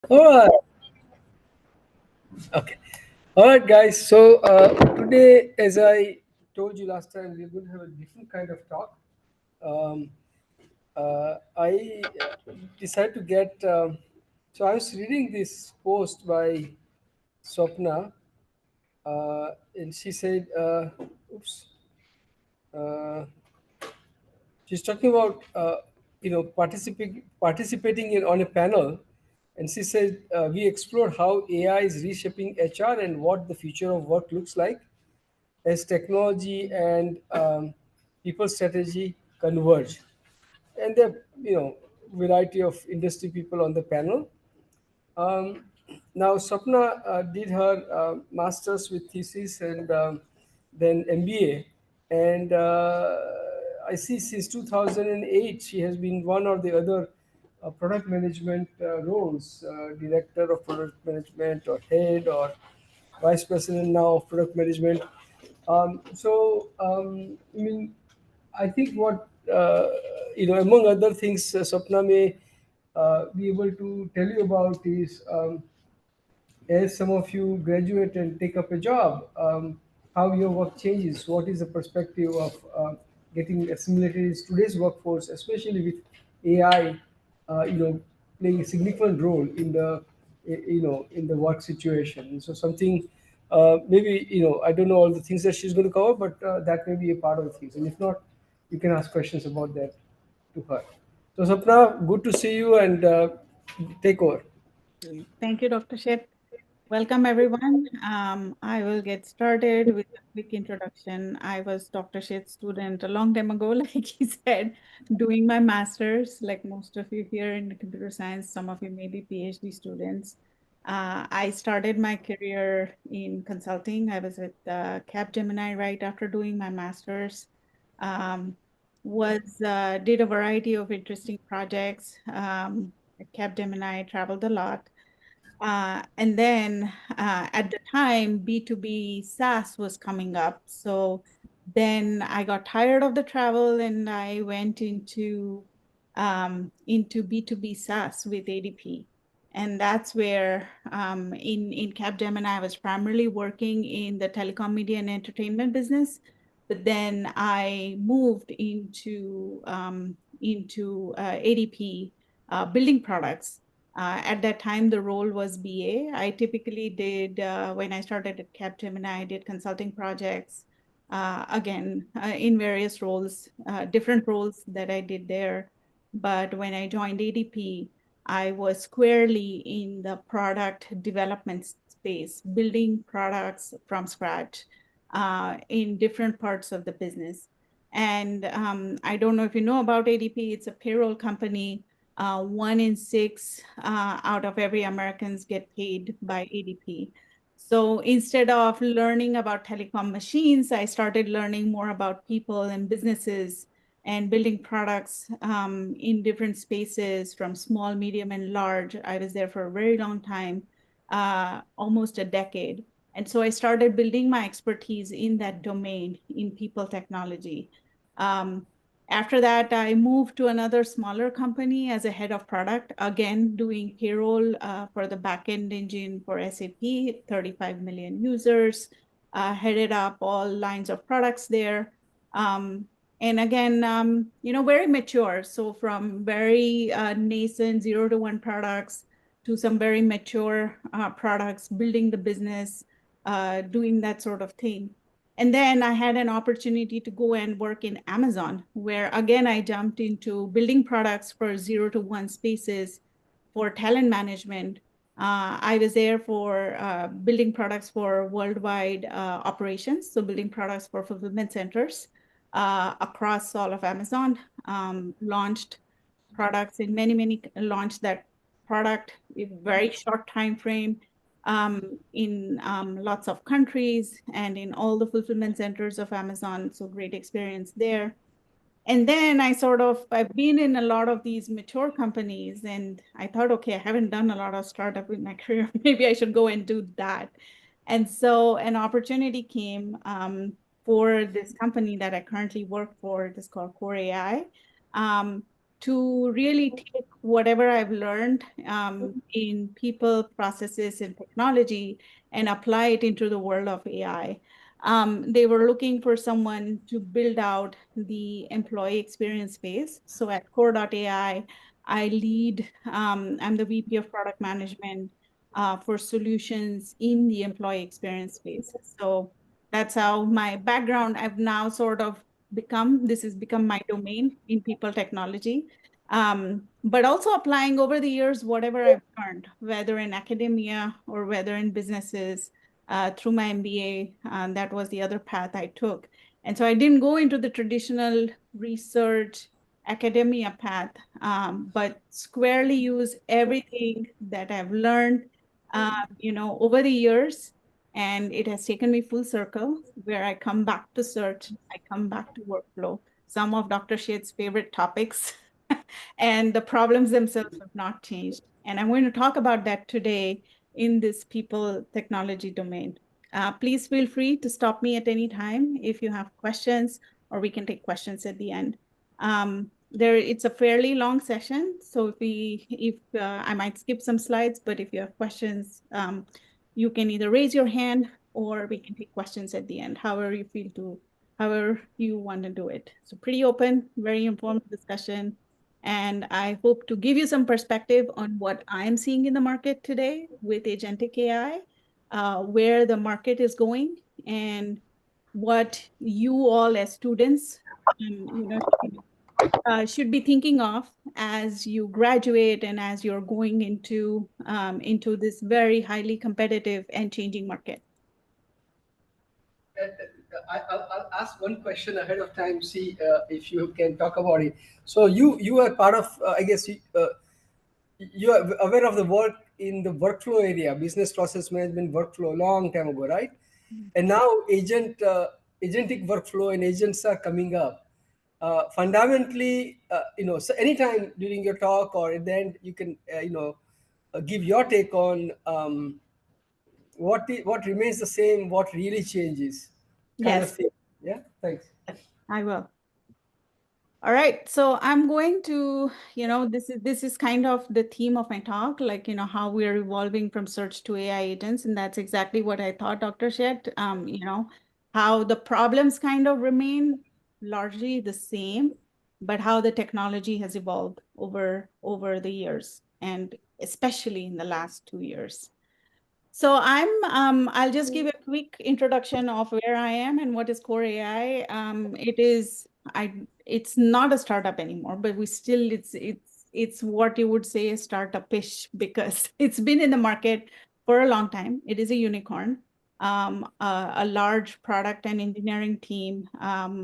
All right. Okay. All right, guys. So today, as I told you last time, we're going to have a different kind of talk. Um, I decided to get. So I was reading this post by Swapna, and she said, "Oops." Uh, she's talking about participating in on a panel, and she said we explored how AI is reshaping HR and what the future of work looks like as technology and people strategy converge. And there are, variety of industry people on the panel. Um, Now, Swapna did her master's with thesis and then MBA. And I see since 2008, she has been one or the other product management roles, director of product management or head or vice president now of product management. I mean, I think what among other things, Swapna may be able to tell you about is as some of you graduate and take up a job, how your work changes. What is the perspective of getting assimilated in today's workforce, especially with AI, playing a significant role in the in the work situation. So something maybe I don't know all the things that she's going to cover, but that may be a part of the things. And if not, you can ask questions about that to her. So Sapna, good to see you and take over. Great. Thank you, Dr. Shet. Welcome, everyone. I will get started with a quick introduction. I was Dr. Shet's student a long time ago, like he said, doing my master's, like most of you here in computer science, some of you may be PhD students. I started my career in consulting. I was with Capgemini right after doing my master's. Um, did a variety of interesting projects. At Capgemini, traveled a lot. And then at the time, B2B SaaS was coming up. So then I got tired of the travel and I went into B2B SaaS with ADP. And that's where in Capgemini, I was primarily working in the telecom, media, and entertainment business. But then I moved into ADP, building products. At that time, the role was BA. I typically did, when I started at Capgemini, I did consulting projects, again, in various roles, different roles that I did there. But when I joined ADP, I was squarely in the product development space, building products from scratch in different parts of the business. And I don't know if you know about ADP, it's a payroll company. 1 in 6 out of every Americans get paid by ADP. So instead of learning about telecom machines, I started learning more about people and businesses and building products in different spaces from small, medium, and large. I was there for a very long time, almost a decade. And so I started building my expertise in that domain in people technology. Um, After that, I moved to another smaller company as a head of product, again, doing payroll for the backend engine for SAP, 35 million users, headed up all lines of products there. Um, and again, very mature. So from very nascent 0 to 1 products to some very mature products, building the business, doing that sort of thing. And then I had an opportunity to go and work in Amazon, where again, I jumped into building products for 0 to 1 spaces for talent management. I was there for building products for worldwide operations, so building products for fulfillment centers across all of Amazon, launched products in launched that product in very short time frame in lots of countries and in all the fulfillment centers of Amazon. So great experience there. And then I've been in a lot of these mature companies and I thought, okay, I haven't done a lot of startup in my career. Maybe I should go and do that. And so an opportunity came for this company that I currently work for. It is called Core AI. to really take whatever I've learned in people, processes, and technology and apply it into the world of AI. They were looking for someone to build out the employee experience space. So at core.ai, I lead, I'm the VP of product management for solutions in the employee experience space. So that's how my background, I've now sort of this has become my domain in people technology. But also applying over the years whatever I've learned, whether in academia or whether in businesses, through my MBA. That was the other path I took. And so I didn't go into the traditional research academia path, but squarely use everything that I've learned, over the years. And it has taken me full circle where I come back to search, I come back to workflow, some of Dr. Shade's favorite topics, and the problems themselves have not changed. And I'm going to talk about that today in this people technology domain. Please feel free to stop me at any time if you have questions, or we can take questions at the end. It's a fairly long session, so if I might skip some slides, but if you have questions, you can either raise your hand or we can take questions at the end, however you want to do it. So pretty open, very informed discussion. And I hope to give you some perspective on what I'm seeing in the market today with agentic AI, where the market is going, and what you all as students, should be thinking of as you graduate and as you're going into this very highly competitive and changing market. I'll ask one question ahead of time. See if you can talk about it. So you are part of. I guess you are aware of the work in the workflow area, business process management workflow, long time ago, right? And now agentic workflow and agents are coming up. Fundamentally, so anytime during your talk or at the end, you can give your take on what remains the same, what really changes, kind of Yes, thing. Yeah, thanks. I will. All right, so I'm going to, this is kind of the theme of my talk, like, how we're evolving from search to AI agents, and that's exactly what I thought, Dr. Shet. How the problems kind of remain largely the same, but how the technology has evolved over the years, and especially in the last 2 years. So I'll just give a quick introduction of where I am and what is Core AI. It's not a startup anymore, but it's what you would say a startup-ish because it's been in the market for a long time. It is a unicorn, a large product and engineering team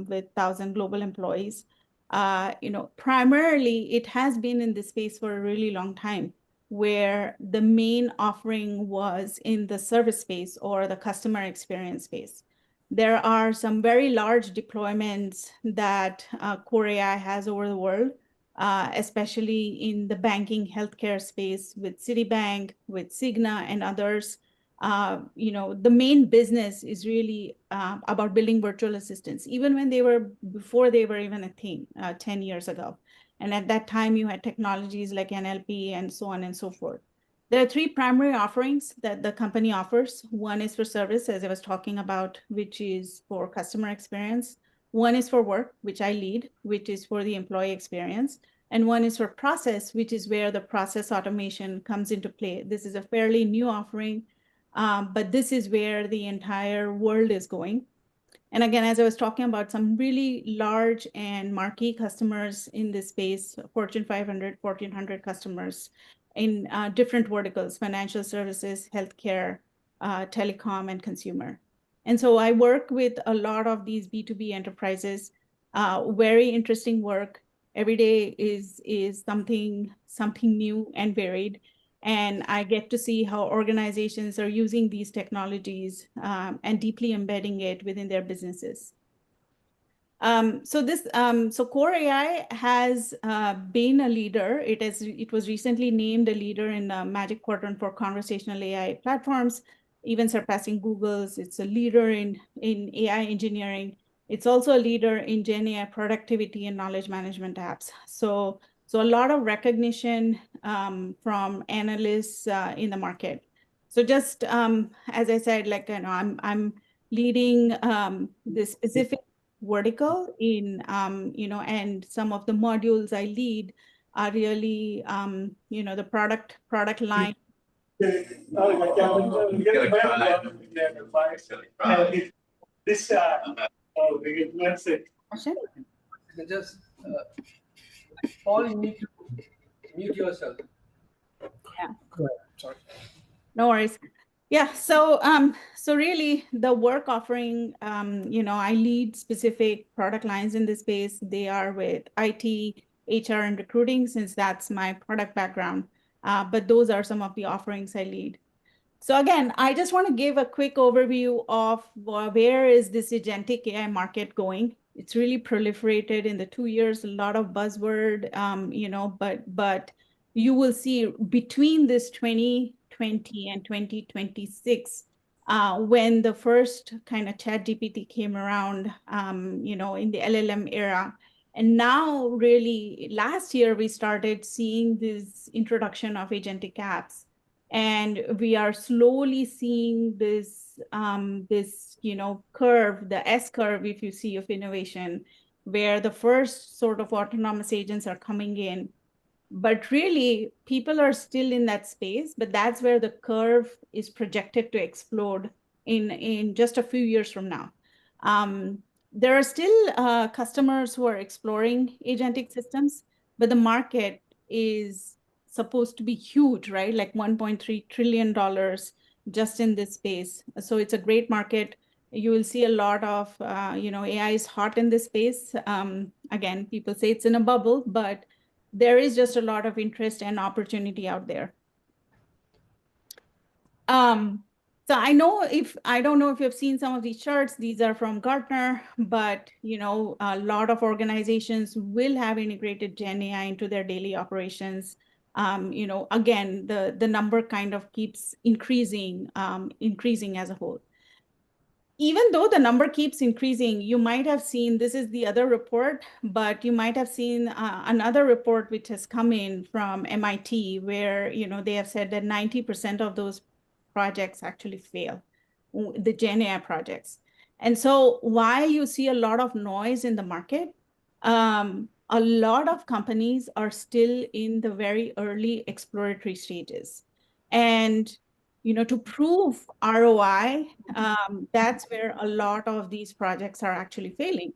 with 1,000 global employees. Primarily, it has been in this space for a really long time, where the main offering was in the service space or the customer experience space. There are some very large deployments that Core AI has over the world, especially in the banking healthcare space with Citibank, with Cigna, and others. The main business is really about building virtual assistants, even before they were even a thing 10 years ago. And at that time, you had technologies like NLP and so on and so forth. There are three primary offerings that the company offers. One is for service, as I was talking about, which is for customer experience. One is for work, which I lead, which is for the employee experience. And one is for process, which is where the process automation comes into play. This is a fairly new offering, but this is where the entire world is going. And again, as I was talking about, some really large and marquee customers in this space, Fortune 500, Fortune 100 customers in different verticals, financial services, healthcare, telecom, and consumer. And so I work with a lot of these B2B enterprises, very interesting work. Every day is something new and varied. And I get to see how organizations are using these technologies and deeply embedding it within their businesses. So Core AI has been a leader. It was recently named a leader in the Magic Quadrant for conversational AI platforms, even surpassing Google's. It's a leader in AI engineering. It's also a leader in Gen AI productivity and knowledge management apps. So So a lot of recognition from analysts in the market. So just as I said, like, you know, I'm leading this specific vertical in, you know, and some of the modules I lead are really, you know, the product line. This Question? just Paul, you need to mute yourself. Yeah. Go ahead. Sorry. No worries. Yeah, so so really the work offering, you know, I lead specific product lines in this space. They are with IT, HR, and recruiting, since that's my product background. But those are some of the offerings I lead. So again, I just want to give a quick overview of where is this agentic AI market going. It's really proliferated in the 2 years, a lot of buzzword, you know, but you will see between this 2020 and 2026, when the first kind of chat GPT came around, you know, in the LLM era. And now really last year, we started seeing this introduction of agentic apps. And we are slowly seeing this, this, you know, curve, the S curve, if you see, of innovation, where the first sort of autonomous agents are coming in. But really, people are still in that space, but that's where the curve is projected to explode in just a few years from now. There are still customers who are exploring agentic systems, but the market is supposed to be huge, right? Like $1.3 trillion just in this space. So it's a great market. You will see a lot of, you know, AI is hot in this space. Again, people say it's in a bubble, but there is just a lot of interest and opportunity out there. So I don't know if you've seen some of these charts. These are from Gartner, but you know, a lot of organizations will have integrated Gen AI into their daily operations. You know, again, the number kind of keeps increasing, increasing as a whole. Even though the number keeps increasing, you might have seen, this is the other report, but you might have seen another report which has come in from MIT, where, you know, they have said that 90% of those projects actually fail, the Gen AI projects. And so while you see a lot of noise in the market, a lot of companies are still in the very early exploratory stages. And you know, to prove ROI, that's where a lot of these projects are actually failing,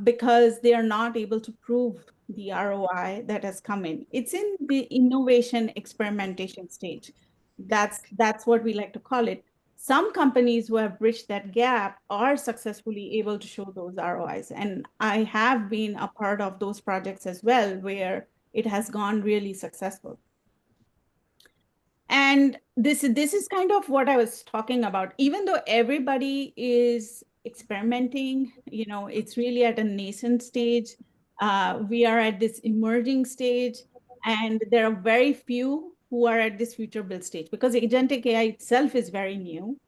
because they are not able to prove the ROI that has come in. It's in the innovation experimentation stage. That's what we like to call it. Some companies who have bridged that gap are successfully able to show those ROIs. And I have been a part of those projects as well, where it has gone really successful. And this is kind of what I was talking about. Even though everybody is experimenting, you know, it's really at a nascent stage. We are at this emerging stage, and there are very few who are at this future build stage, because agentic AI itself is very new,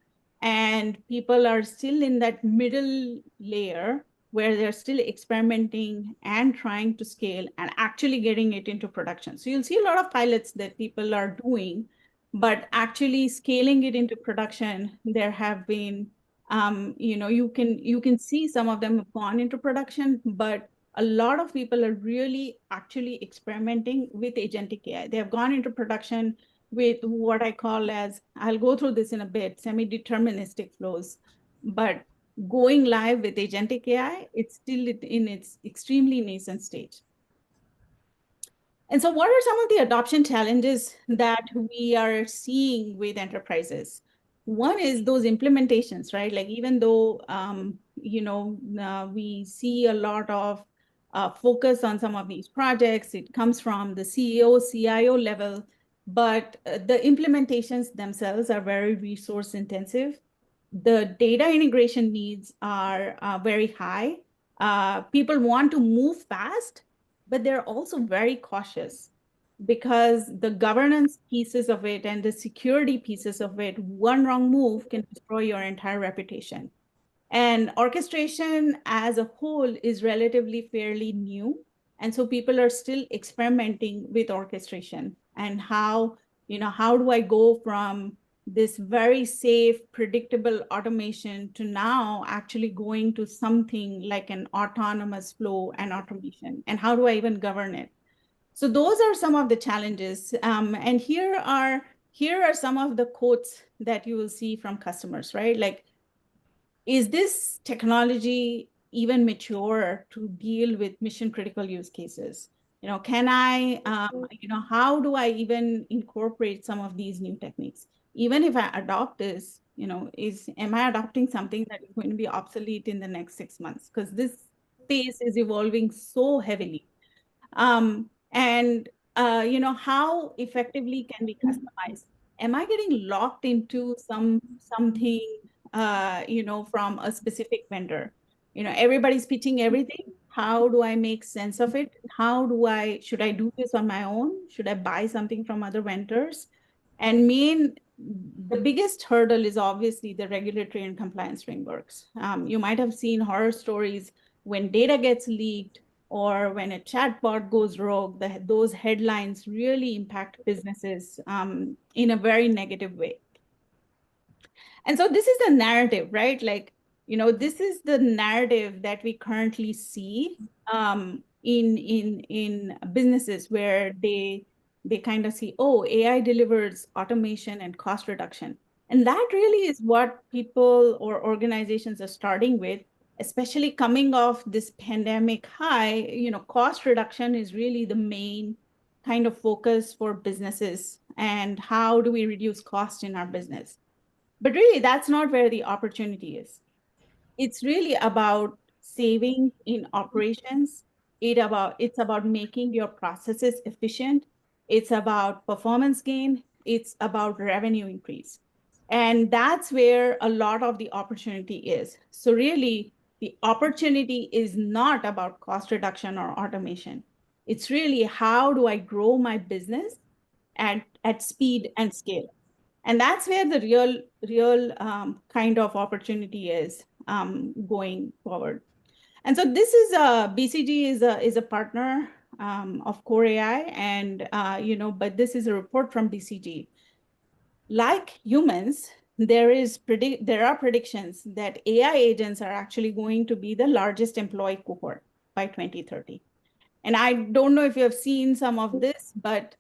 and people are still in that middle layer where they're still experimenting and trying to scale and actually getting it into production. So you'll see a lot of pilots that people are doing, but actually scaling it into production, there have been, you know, you can see some of them have gone into production, but a lot of people are really actually experimenting with agentic AI. They have gone into production with what I call as, I'll go through this in a bit, semi-deterministic flows. But going live with agentic AI, it's still in its extremely nascent stage. And so what are some of the adoption challenges that we are seeing with enterprises? One is those implementations, right? Like, even though, you know, we see a lot of focus on some of these projects, it comes from the CEO, CIO level, but the implementations themselves are very resource intensive. The data integration needs are very high. People want to move fast, but they're also very cautious, because the governance pieces of it and the security pieces of it, one wrong move can destroy your entire reputation. And orchestration as a whole is relatively fairly new. And so people are still experimenting with orchestration and how do I go from this very safe, predictable automation to now actually going to something like an autonomous flow and automation? And how do I even govern it? So those are some of the challenges. And here are some of the quotes that you will see from customers, right? Like, is this technology even mature to deal with mission critical use cases? Can I, how do I even incorporate some of these new techniques? Even if I adopt this, am I adopting something that is going to be obsolete in the next 6 months? Because this space is evolving so heavily. And how effectively can we customize? Am I getting locked into something from a specific vendor? Everybody's pitching everything. How do I make sense of it? Should I do this on my own? Should I buy something from other vendors? And the biggest hurdle is obviously the regulatory and compliance frameworks. You might have seen horror stories when data gets leaked or when a chatbot goes rogue. Those headlines really impact businesses in a very negative way. And so this is the narrative, right? Like, this is the narrative that we currently see in businesses where they kind of see, oh, AI delivers automation and cost reduction. And that really is what people or organizations are starting with, especially coming off this pandemic high. Cost reduction is really the main kind of focus for businesses, and how do we reduce cost in our business? But really, that's not where the opportunity is. It's really about saving in operations. It's about making your processes efficient. It's about performance gain. It's about revenue increase. And that's where a lot of the opportunity is. So really, the opportunity is not about cost reduction or automation. It's really, how do I grow my business at speed and scale? And that's where the real kind of opportunity is going forward. And so this is BCG is a partner of Core AI, and but this is a report from BCG. Like humans, there are predictions that AI agents are actually going to be the largest employee cohort by 2030. And I don't know if you have seen some of this, but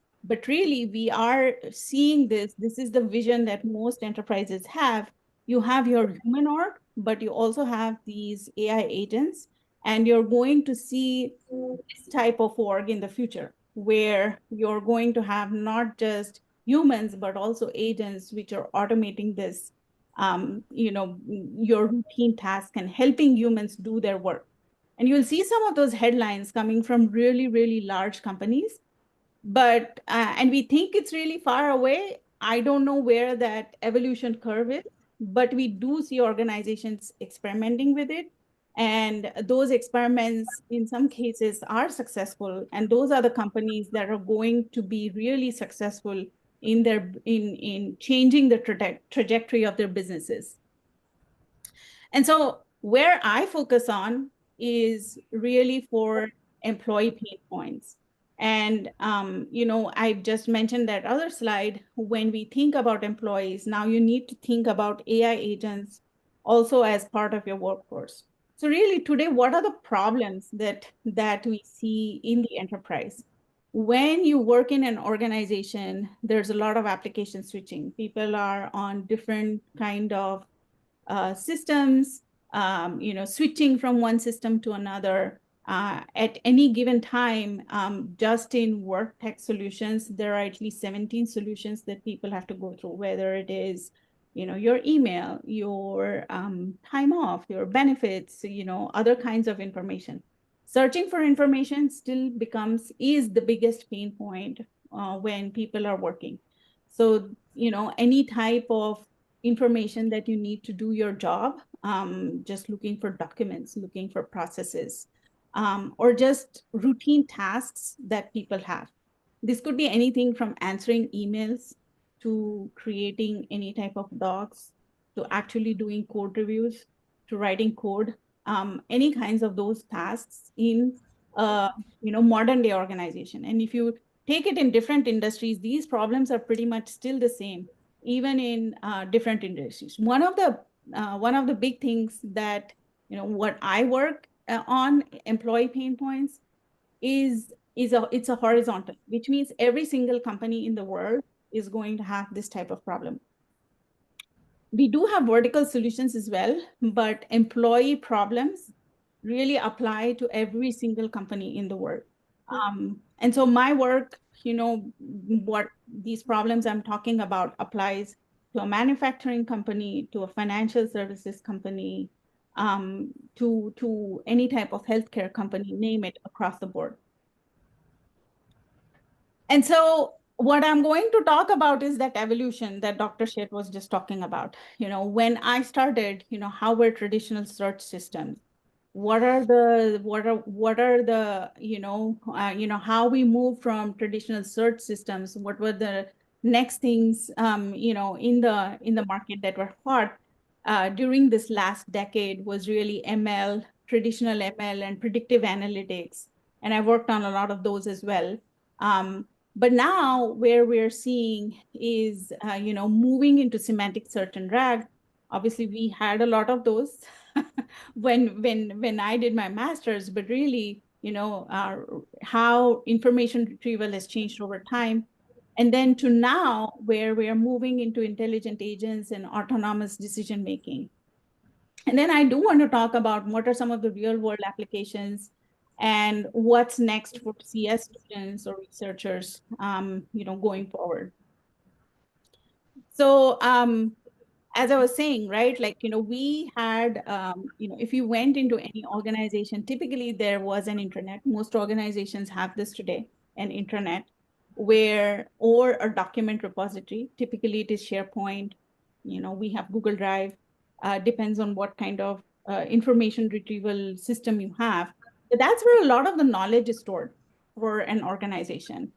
really we are seeing this. This is the vision that most enterprises have. You have your human org, but you also have these AI agents, and you're going to see this type of org in the future, where you're going to have not just humans, but also agents which are automating this, your routine task and helping humans do their work. And you'll see some of those headlines coming from really, really large companies. But, and we think it's really far away. I don't know where that evolution curve is, but we do see organizations experimenting with it. And those experiments, in some cases, are successful. And those are the companies that are going to be really successful in changing the trajectory of their businesses. And so where I focus on is really for employee pain points. And, I just mentioned that other slide. When we think about employees, now you need to think about AI agents also as part of your workforce. So really today, what are the problems that we see in the enterprise? When you work in an organization, there's a lot of application switching. People are on different kind of systems, switching from one system to another. At any given time, just in work tech solutions, there are at least 17 solutions that people have to go through, whether it is, your email, your time off, your benefits, other kinds of information. Searching for information is the biggest pain point when people are working. So, any type of information that you need to do your job, just looking for documents, looking for processes, or just routine tasks that people have. This could be anything from answering emails to creating any type of docs, to actually doing code reviews, to writing code, any kinds of those tasks in modern day organization. And if you take it in different industries, these problems are pretty much still the same, even in different industries. One of the big things that, what I work on, employee pain points, it's a horizontal, which means every single company in the world is going to have this type of problem. We do have vertical solutions as well, but employee problems really apply to every single company in the world. And so my work, what these problems I'm talking about applies to a manufacturing company, to a financial services company, to any type of healthcare company, name it, across the board. And so what I'm going to talk about is that evolution that Dr. Sheth was just talking about. When I started, how were traditional search systems? How we move from traditional search systems? What were the next things, in the market that were hot during this last decade was really ML, traditional ML, and predictive analytics. And I worked on a lot of those as well. But now where we're seeing is, moving into semantic search and RAG. Obviously, we had a lot of those when I did my master's, but really, how information retrieval has changed over time. And then to now, where we are moving into intelligent agents and autonomous decision making. And then I do want to talk about what are some of the real world applications and what's next for CS students or researchers, going forward. So as I was saying, right, like, we had, if you went into any organization, typically there was an intranet. Most organizations have this today, an intranet, or a document repository. Typically it is SharePoint. We have Google Drive. Depends on what kind of information retrieval system you have. But that's where a lot of the knowledge is stored for an organization.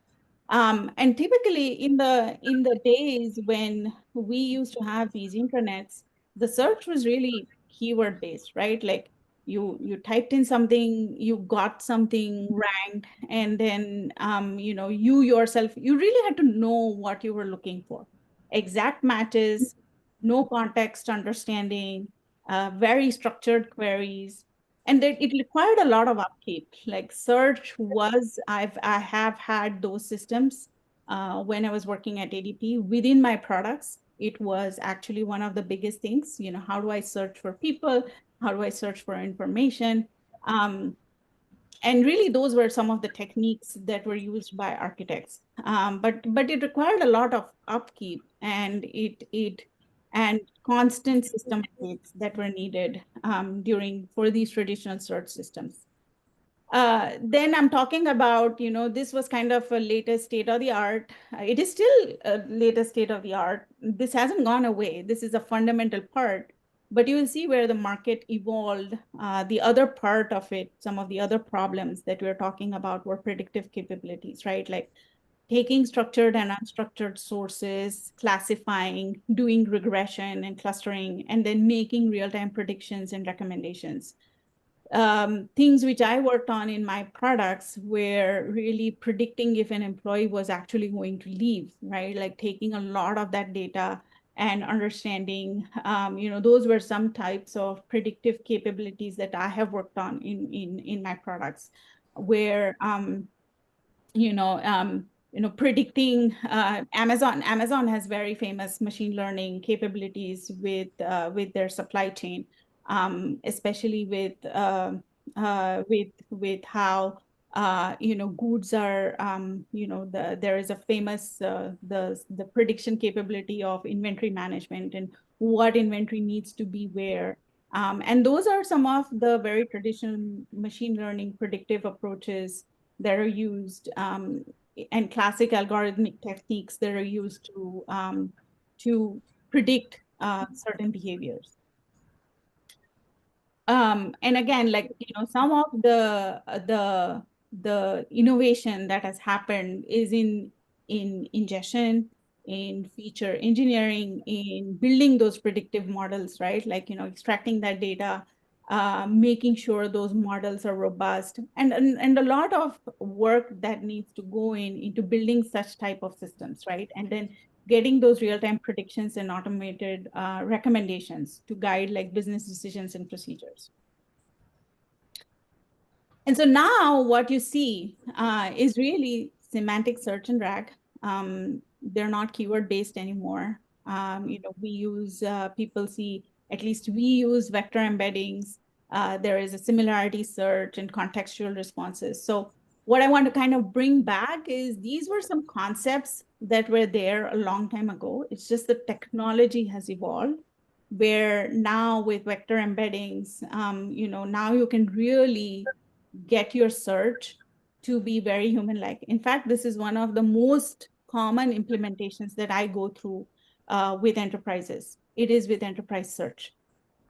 And typically in the days when we used to have these intranets, the search was really keyword based, right? Like you typed in something, you got something ranked, and then you yourself, you really had to know what you were looking for. Exact matches, no context understanding, very structured queries, and that it required a lot of upkeep. Like search was, I have had those systems when I was working at ADP within my products. It was actually one of the biggest things. How do I search for people? How do I search for information? And really, those were some of the techniques that were used by architects. But it required a lot of upkeep, and and constant system updates that were needed for these traditional search systems. Then I'm talking about, this was kind of a latest state of the art. It is still a latest state of the art. This hasn't gone away. This is a fundamental part. But you will see where the market evolved. The other part of it, some of the other problems that we're talking about were predictive capabilities, right? Like taking structured and unstructured sources, classifying, doing regression and clustering, and then making real-time predictions and recommendations. Things which I worked on in my products were really predicting if an employee was actually going to leave, right? Like taking a lot of that data and understanding, those were some types of predictive capabilities that I have worked on in my products, where predicting. Amazon has very famous machine learning capabilities with their supply chain, especially with how goods are, there is a famous the prediction capability of inventory management and what inventory needs to be where. And those are some of the very traditional machine learning predictive approaches that are used, and classic algorithmic techniques that are used to predict certain behaviors. And again, like, some of the innovation that has happened is in ingestion, in feature engineering, in building those predictive models, right? Like, extracting that data, making sure those models are robust, and a lot of work that needs to go into building such type of systems, right? And then getting those real-time predictions and automated recommendations to guide like business decisions and procedures. And so now what you see is really semantic search and RAG. They're not keyword based anymore. We use, people see, at least we use vector embeddings. There is a similarity search and contextual responses. So what I want to kind of bring back is these were some concepts that were there a long time ago. It's just the technology has evolved, where now with vector embeddings, now you can really get your search to be very human-like. In fact, this is one of the most common implementations that I go through with enterprises. It is with enterprise search,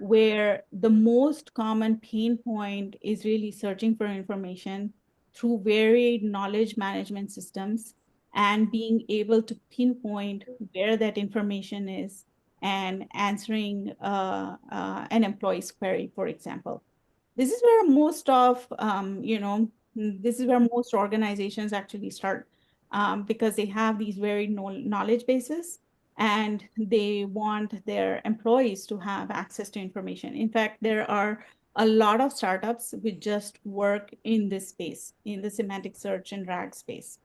where the most common pain point is really searching for information through varied knowledge management systems and being able to pinpoint where that information is and answering an employee's query, for example. This is where most of, this is where most organizations actually start, because they have these very knowledge bases and they want their employees to have access to information. In fact, there are a lot of startups which just work in this space, in the semantic search and RAG space.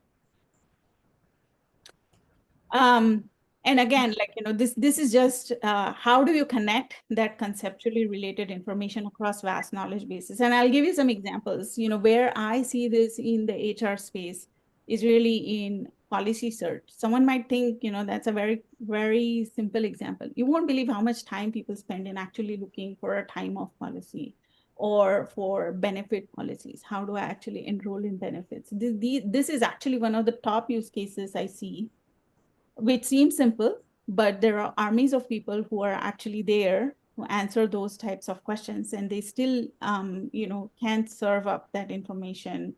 And again, like, this is just how do you connect that conceptually related information across vast knowledge bases? And I'll give you some examples. Where I see this in the HR space is really in policy search. Someone might think, that's a very, very simple example. You won't believe how much time people spend in actually looking for a time off policy or for benefit policies. How do I actually enroll in benefits? This is actually one of the top use cases I see, which seems simple, but there are armies of people who are actually there to answer those types of questions, and they still, can't serve up that information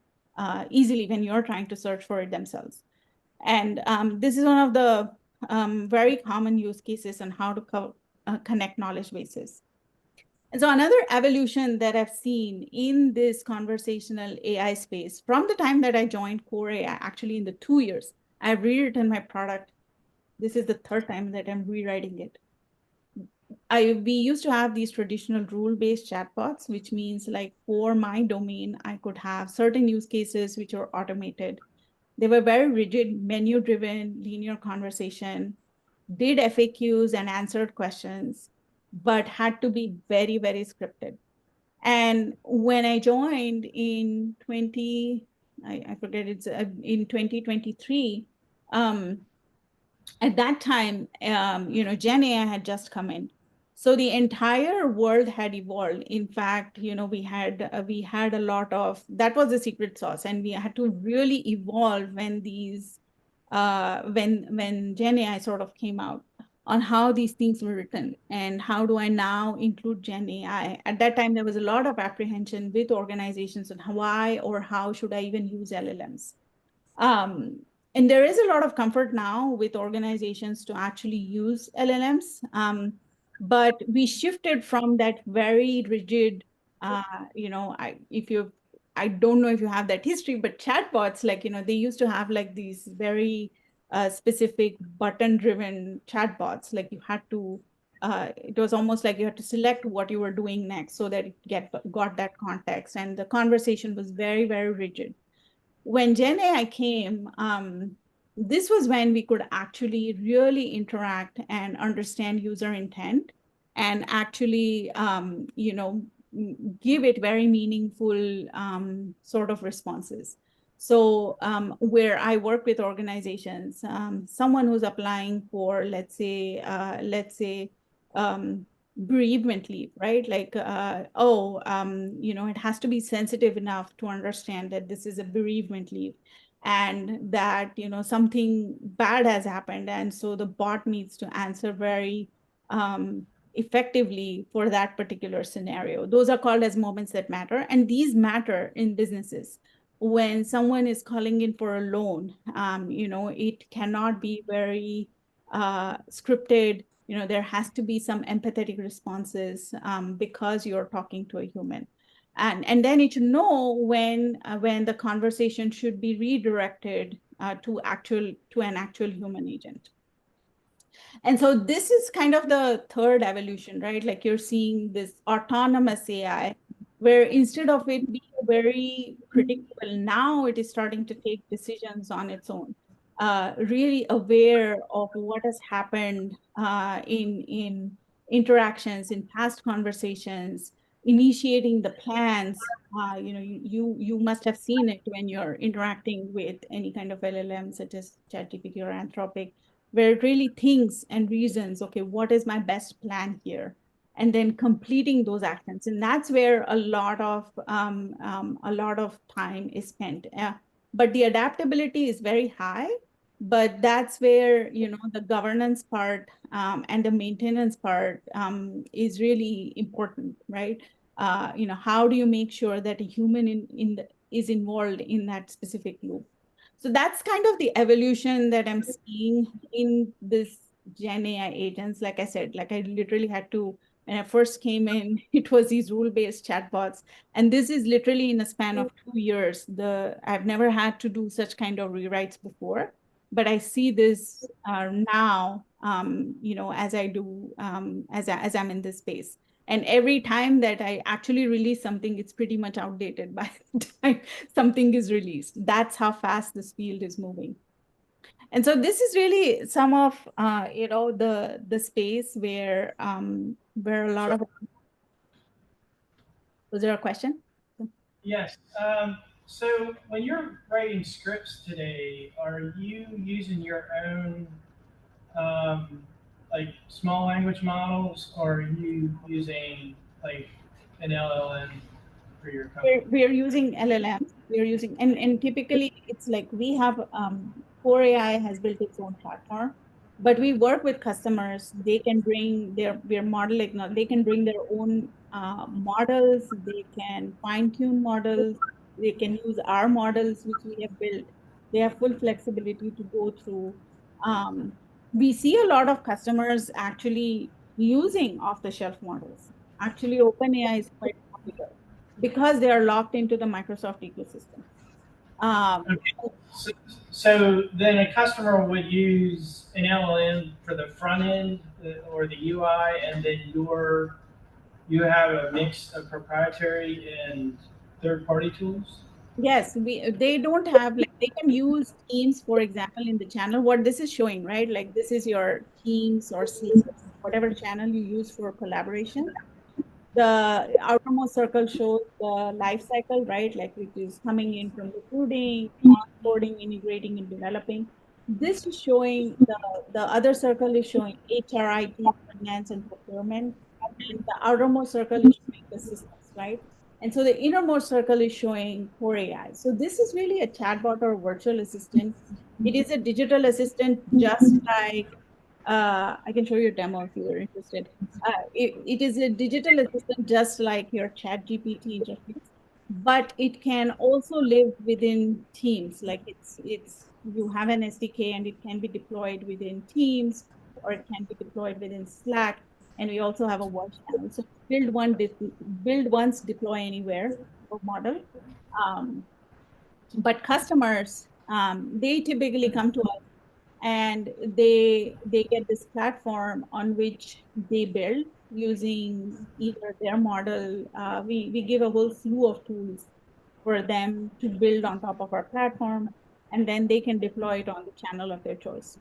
easily when you're trying to search for it themselves. And this is one of the very common use cases on how to connect knowledge bases. And so another evolution that I've seen in this conversational AI space from the time that I joined Core AI, actually in the 2 years, I've rewritten my product. This is the third time that I'm rewriting it. We used to have these traditional rule-based chatbots, which means like for my domain, I could have certain use cases which are automated. They were very rigid, menu-driven, linear conversation, did FAQs and answered questions, but had to be very, very scripted. And when I joined in I forget, it's in 2023, at that time, Gen AI had just come in. So the entire world had evolved. In fact, we had a lot of, that was the secret sauce, and we had to really evolve when when Gen AI sort of came out on how these things were written and how do I now include Gen AI. At that time, there was a lot of apprehension with organizations on why or how should I even use LLMs. And there is a lot of comfort now with organizations to actually use LLMs. But we shifted from that very rigid, I don't know if you have that history, but chatbots, like, they used to have like these very specific button-driven chatbots. Like it was almost like you had to select what you were doing next so that it got that context. And the conversation was very, very rigid. When Gen AI came, this was when we could actually really interact and understand user intent and actually, give it very meaningful sort of responses. So where I work with organizations, someone who's applying for, let's say, bereavement leave, right? Like, it has to be sensitive enough to understand that this is a bereavement leave and that, something bad has happened. And so the bot needs to answer very effectively for that particular scenario. Those are called as moments that matter. And these matter in businesses. When someone is calling in for a loan, it cannot be very scripted. there has to be some empathetic responses because you're talking to a human. And then it should know when the conversation should be redirected to an actual human agent. And so this is kind of the third evolution, right? Like you're seeing this autonomous AI, where instead of it being very predictable, now it is starting to take decisions on its own, really aware of what has happened in interactions, in past conversations, initiating the plans. You must have seen it when you're interacting with any kind of LLM, such as ChatGPT or Anthropic, where it really thinks and reasons, okay, what is my best plan here? And then completing those actions. And that's where a lot of time is spent. But the adaptability is very high. But that's where, the governance part and the maintenance part is really important, right? How do you make sure that a human is involved in that specific loop? So that's kind of the evolution that I'm seeing in this Gen AI agents. Like I said, like I literally had to, when I first came in, it was these rule-based chatbots. And this is literally in a span of 2 years. I've never had to do such kind of rewrites before, but I see this now, as I do, as I'm in this space. And every time that I actually release something, it's pretty much outdated by the time something is released. That's how fast this field is moving. And so this is really some of the space where a lot of. Was there a question? Yes. So when you're writing scripts today, are you using your own um, like small language models, or are you using like an LLM for your company? We're using LLMs. We're using, and typically it's like we have Core AI has built its own platform, but we work with customers. They can bring their model, like they can bring their own models. They can fine tune models. They can use our models which we have built. They have full flexibility to go through. Um, we see a lot of customers actually using off-the-shelf models. Actually, OpenAI is quite popular because they are locked into the Microsoft ecosystem. Okay. So, so then a customer would use an LLM for the front end or the UI, and then you have a mix of proprietary and third party tools. Yes, they don't have, like, they can use Teams, for example, in the channel. What this is showing, right? Like this is your Teams or Slack, whatever channel you use for collaboration. The outermost circle shows the life cycle, right? Like which is coming in from recruiting, onboarding, integrating, and developing. This is showing the other circle is showing HR, IT, finance, and procurement, and the outermost circle is showing the systems, right? And so the innermost circle is showing core AI. So this is really a chatbot or virtual assistant. It is a digital assistant, just like I can show you a demo if you're interested. It is a digital assistant just like your chat GPT interface, but it can also live within Teams. Like it's you have an SDK and it can be deployed within Teams, or it can be deployed within Slack. And we also have a voice channel. So build once, deploy anywhere model. Um, but customers, they typically come to us and they get this platform on which they build using either their model. We give a whole slew of tools for them to build on top of our platform, and then they can deploy it on the channel of their choice.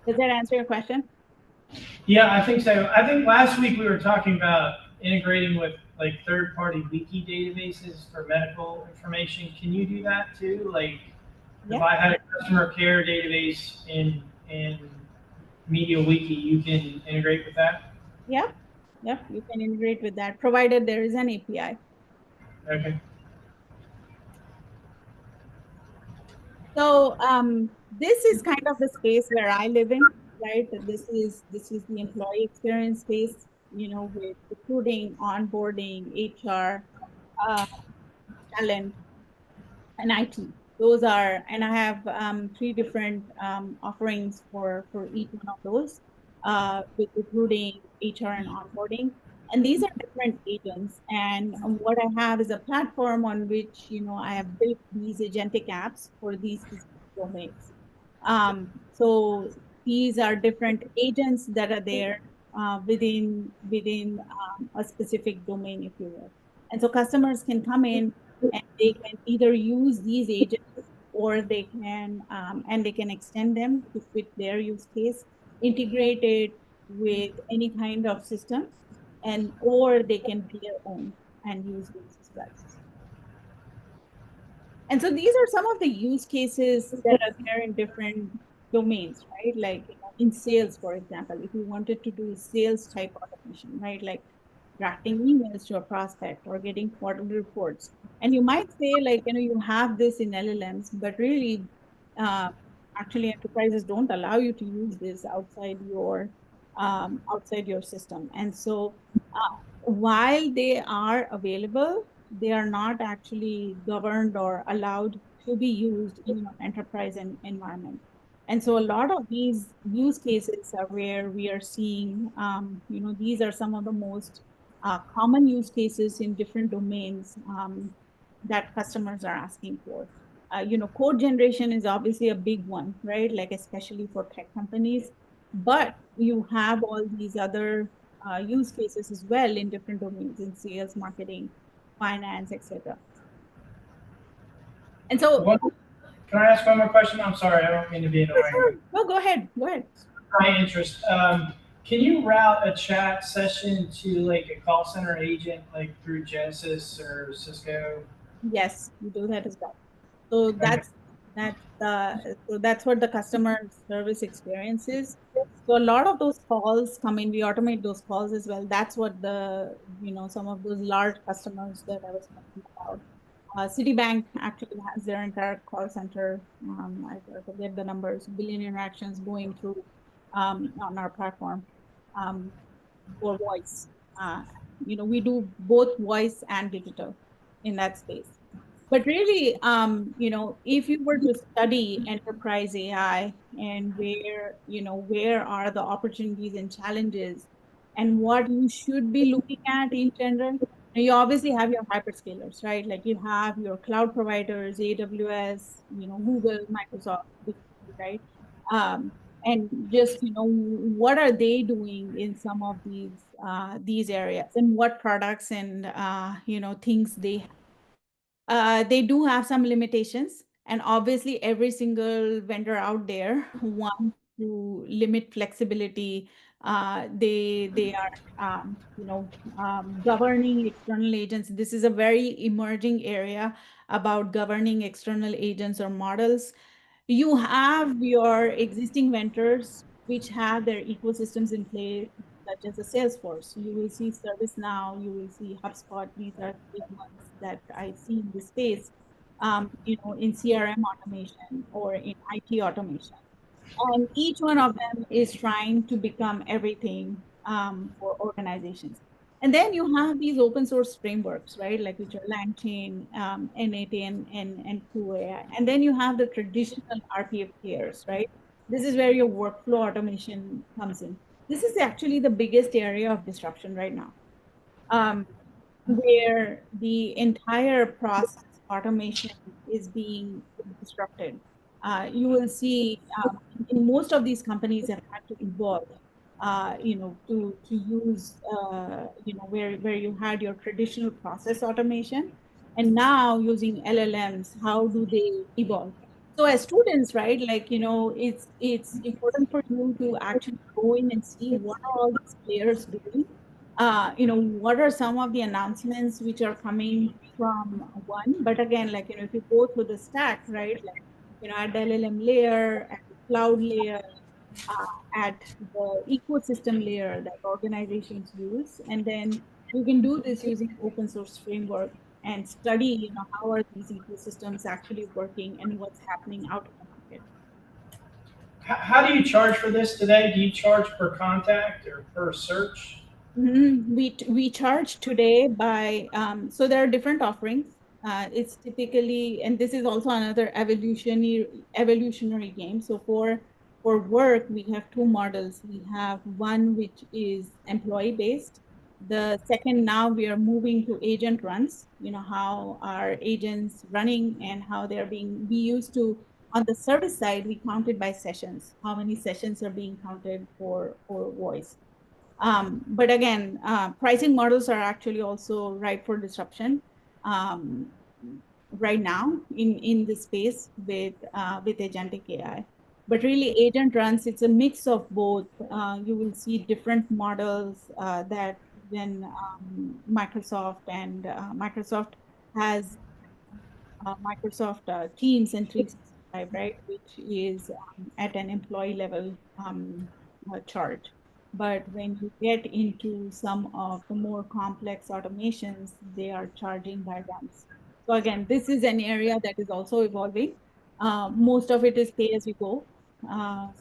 Does that answer your question? Yeah, I think so. I think last week we were talking about integrating with like third-party wiki databases for medical information. Can you do that too? Like if Yeah. I had a customer care database in Media Wiki, you can integrate with that? Yep. Yep. You can integrate with that, provided there is an API. Okay. So this is kind of the space where I live in, right? This is the employee experience space, with recruiting, onboarding, HR, uh, talent, and IT. Those are, and I have 3 different offerings for each one of those, with recruiting, HR, and onboarding. And these are different agents. And what I have is a platform on which, I have built these agentic apps for these specific domains. So these are different agents that are there within a specific domain, if you will. And so customers can come in and they can either use these agents, or they can extend them to fit their use case, integrate it with any kind of system, and or they can be their own and use those as well. And so these are some of the use cases that are there in different domains, right? Like, in sales, for example, if you wanted to do sales type automation, right? Like drafting emails to a prospect or getting quarterly reports. And you might say, like, you have this in LLMs, but really, uh, actually enterprises don't allow you to use this outside your system. And so while they are available, they are not actually governed or allowed to be used in an enterprise environment. And so a lot of these use cases are where we are seeing, these are some of the most common use cases in different domains that customers are asking for. Code generation is obviously a big one, right? Like, especially for tech companies. But you have all these other use cases as well in different domains, in sales, marketing, finance, etc. And so, Can I ask one more question? I'm sorry, I don't mean to be annoying. sure. No, go ahead. Go ahead. My interest. Can you route a chat session to like a call center agent, like through Genesys or Cisco? Yes, we do that as well. So that's what the customer service experience is. So a lot of those calls come in, we automate those calls as well. That's what some of those large customers that I was talking about. Citibank actually has their entire call center. I forget the numbers, billion interactions going through on our platform for voice. We do both voice and digital in that space. But really, if you were to study enterprise AI and where are the opportunities and challenges and what you should be looking at in general, you obviously have your hyperscalers, right? Like, you have your cloud providers, AWS, Google, Microsoft, right? And just, what are they doing in some of these areas, and what products and, things they do have some limitations, and obviously every single vendor out there wants to limit flexibility. They are governing external agents. This is a very emerging area about governing external agents or models. You have your existing vendors which have their ecosystems in place, such as a Salesforce. You will see ServiceNow, you will see HubSpot. These are big ones that I see in this space, in CRM automation or in IT automation. And each one of them is trying to become everything for organizations. And then you have these open source frameworks, right? Like, which are LangChain, N8, and QAI. And then you have the traditional RPF players, right? This is where your workflow automation comes in. This is actually the biggest area of disruption right now, where the entire process automation is being disrupted. You will see in most of these companies have had to evolve, to use, where you had your traditional process automation, and now using LLMs, how do they evolve? So as students, right, like, it's important for you to actually go in and see what are all these players doing. What are some of the announcements which are coming from one? But again, like, if you go through the stack, right, like, at the LLM layer, at the cloud layer, at the ecosystem layer that organizations use. And then you can do this using open source framework and study, how are these ecosystems actually working and what's happening out in the market. How do you charge for this today? Do you charge per contact or per search? We charge today by, so there are different offerings. it's typically, and this is also another evolutionary game. So for work, we have two models. We have one which is employee based. The second, now we are moving to agent runs. You know, how are agents running and how they're being, we used to, on the service side, we counted by sessions, how many sessions are being counted for voice. But again, pricing models are actually also ripe for disruption um, right now in this space with agentic AI. But really, agent runs, it's a mix of both. You will see different models that when Microsoft has Microsoft Teams and 365, right, which is at an employee level charge. But when you get into some of the more complex automations, they are charging by runs. So again, this is an area that is also evolving. Most of it is pay as you go.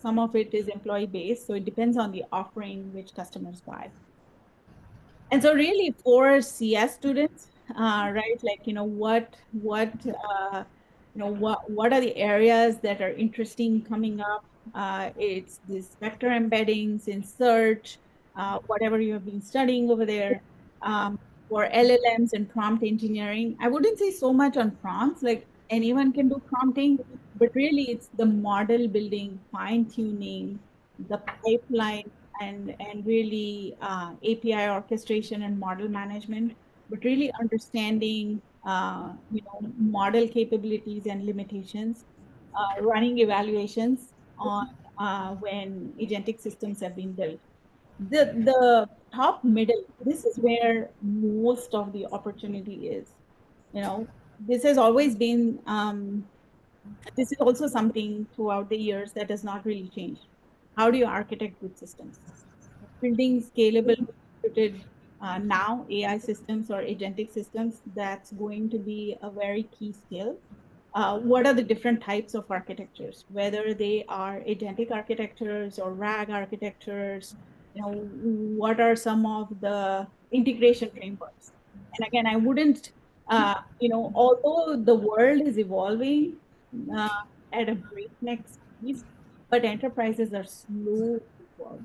Some of it is employee based. So it depends on the offering which customers buy. And so really for CS students, right, like, what are the areas that are interesting coming up? It's this vector embeddings in search, whatever you have been studying over there. For LLMs and prompt engineering, I wouldn't say so much on prompts, like anyone can do prompting, but really it's the model building, fine tuning, the pipeline, and really API orchestration and model management, but really understanding model capabilities and limitations, running evaluations on when agentic systems have been built. The top middle, this is where most of the opportunity is. You know, this has always been this is also something throughout the years that has not really changed. How do you architect good systems? Building scalable, distributed, now AI systems or agentic systems, that's going to be a very key skill. What are the different types of architectures, whether they are agentic architectures or RAG architectures? What are some of the integration frameworks? And again, I wouldn't, although the world is evolving uh, at a breakneck speed, but enterprises are slow to evolve.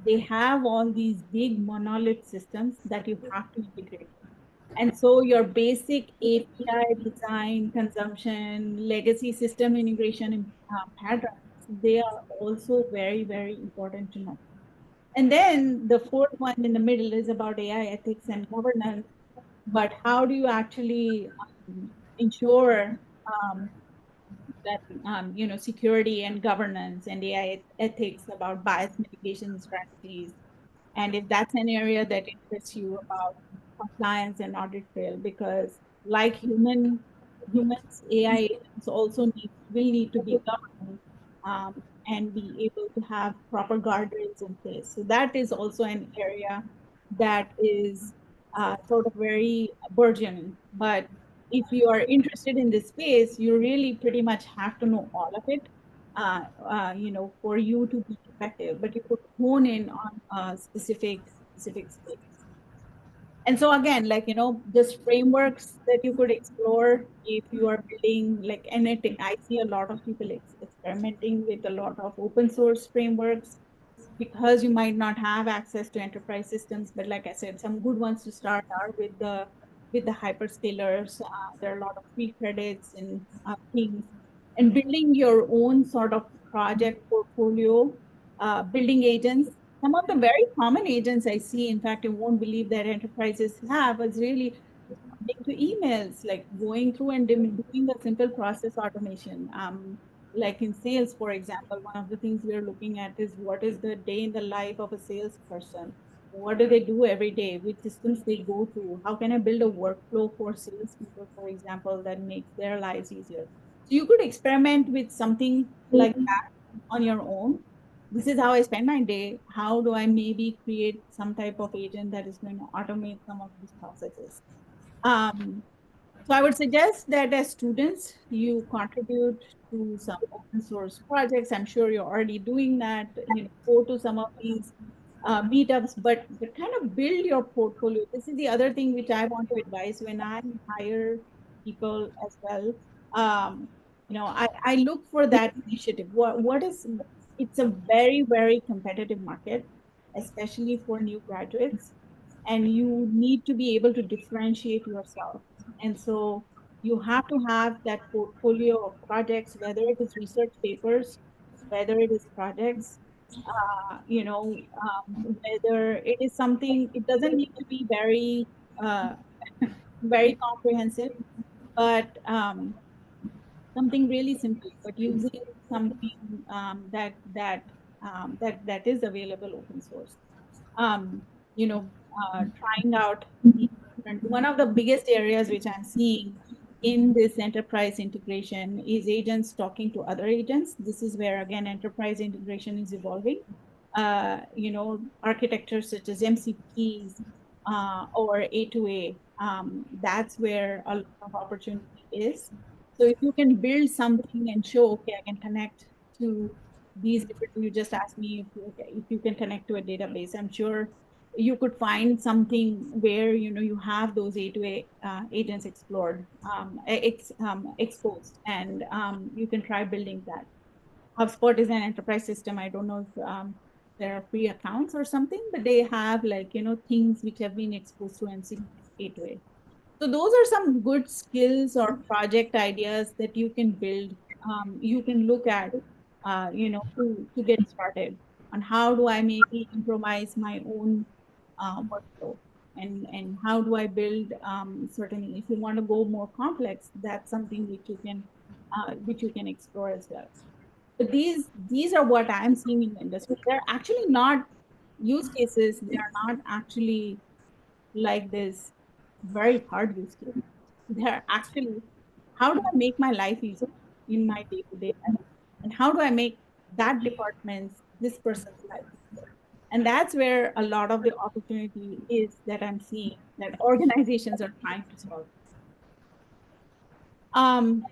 They have all these big monolith systems that you have to integrate. And so your basic API design, consumption, legacy system integration patterns, they are also very, very important to know. And then the fourth one in the middle is about AI ethics and governance. But how do you actually ensure um, that security and governance and AI ethics about bias mitigation strategies, and if that's an area that interests you about compliance and audit trail, because like humans, AI agents also will need to be governed and be able to have proper guardrails in place. So that is also an area that is sort of very burgeoning. But if you are interested in this space, you really pretty much have to know all of it, for you to be effective. But you could hone in on specific space. And so again, like, just frameworks that you could explore if you are building like anything. I see a lot of people experimenting with a lot of open source frameworks because you might not have access to enterprise systems. But like I said, some good ones to start are with the hyperscalers. There are a lot of free credits and things, and building your own sort of project portfolio, building agents. Some of the very common agents I see, in fact, you won't believe that enterprises have, is really responding to emails, like going through and doing a simple process automation. Like in sales, for example, one of the things we're looking at is what is the day in the life of a salesperson? What do they do every day? Which systems they go through? How can I build a workflow for salespeople, for example, that makes their lives easier? So you could experiment with something like that on your own. This is how I spend my day. How do I maybe create some type of agent that is going to automate some of these processes? Um, so I would suggest that as students, you contribute to some open source projects. I'm sure you're already doing that. Go to some of these meetups, but kind of build your portfolio. This is the other thing which I want to advise when I hire people as well. I look for that initiative. What is it's a very, very competitive market, especially for new graduates, and you need to be able to differentiate yourself. And so you have to have that portfolio of projects, whether it is research papers, whether it is projects, whether it is something, it doesn't need to be very, uh, very comprehensive, but something really simple, but using something that is available open source. Um, Trying out the different. One of the biggest areas which I'm seeing in this enterprise integration is agents talking to other agents. This is where again enterprise integration is evolving. Architectures such as MCPs or A2A. That's where a lot of opportunity is. So if you can build something and show, okay, I can connect to these different, you just asked me if you can connect to a database. I'm sure you could find something where you have those A2A agents explored, exposed, and you can try building that. HubSpot is an enterprise system. I don't know if there are free accounts or something, but they have things which have been exposed to MCP A2A. So those are some good skills or project ideas that you can build. You can look at, to get started on how do I maybe improvise my own workflow, and how do I build certainly. If you want to go more complex, that's something which you can explore as well. But these are what I'm seeing in the industry. They're actually not use cases. They are not actually like this very hard use case. They're actually, how do I make my life easier in my day-to-day life? And how do I make that department's, this person's life easier? And that's where a lot of the opportunity is that I'm seeing that organizations are trying to solve. Um,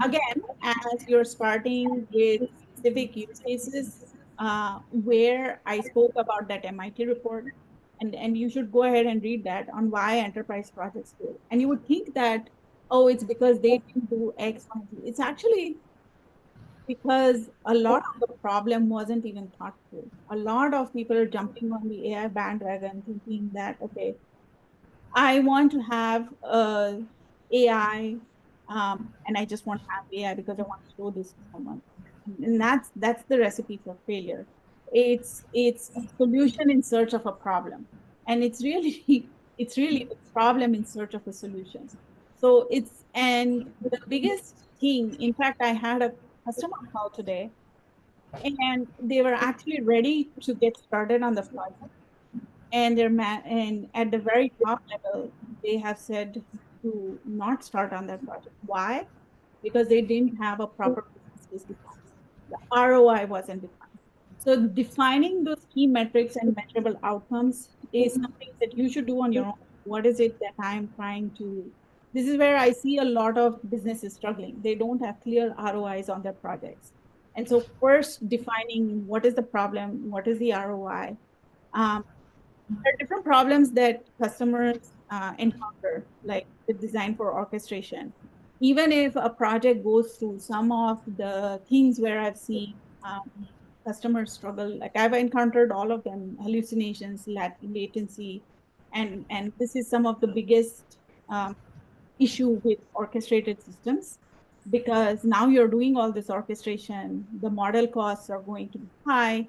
Again, as you're starting with specific use cases, where I spoke about that MIT report, and you should go ahead and read that on why enterprise projects fail. And you would think that, oh, it's because they didn't do X, Y, Z. It's actually because a lot of the problem wasn't even thought through. A lot of people are jumping on the AI bandwagon thinking that, okay, I want to have AI, and I just want to have AI because I want to show this to someone, and that's the recipe for failure. It's a solution in search of a problem, and it's really it's really the problem in search of a solution. So it's and the biggest thing. In fact, I had a customer call today, and they were actually ready to get started on the project, and and at the very top level they have said to not start on that project. Why? Because they didn't have a proper business case defined. The ROI wasn't defined. So defining those key metrics and measurable outcomes is something that you should do on your own. What is it that I'm trying to, this is where I see a lot of businesses struggling. They don't have clear ROIs on their projects. And so first defining what is the problem, what is the ROI. um, there are different problems that customers encounter, like the design for orchestration. Even if a project goes through some of the things where I've seen customers struggle, like I've encountered all of them: hallucinations, latency, and this is some of the biggest issue with orchestrated systems, because now you're doing all this orchestration, the model costs are going to be high,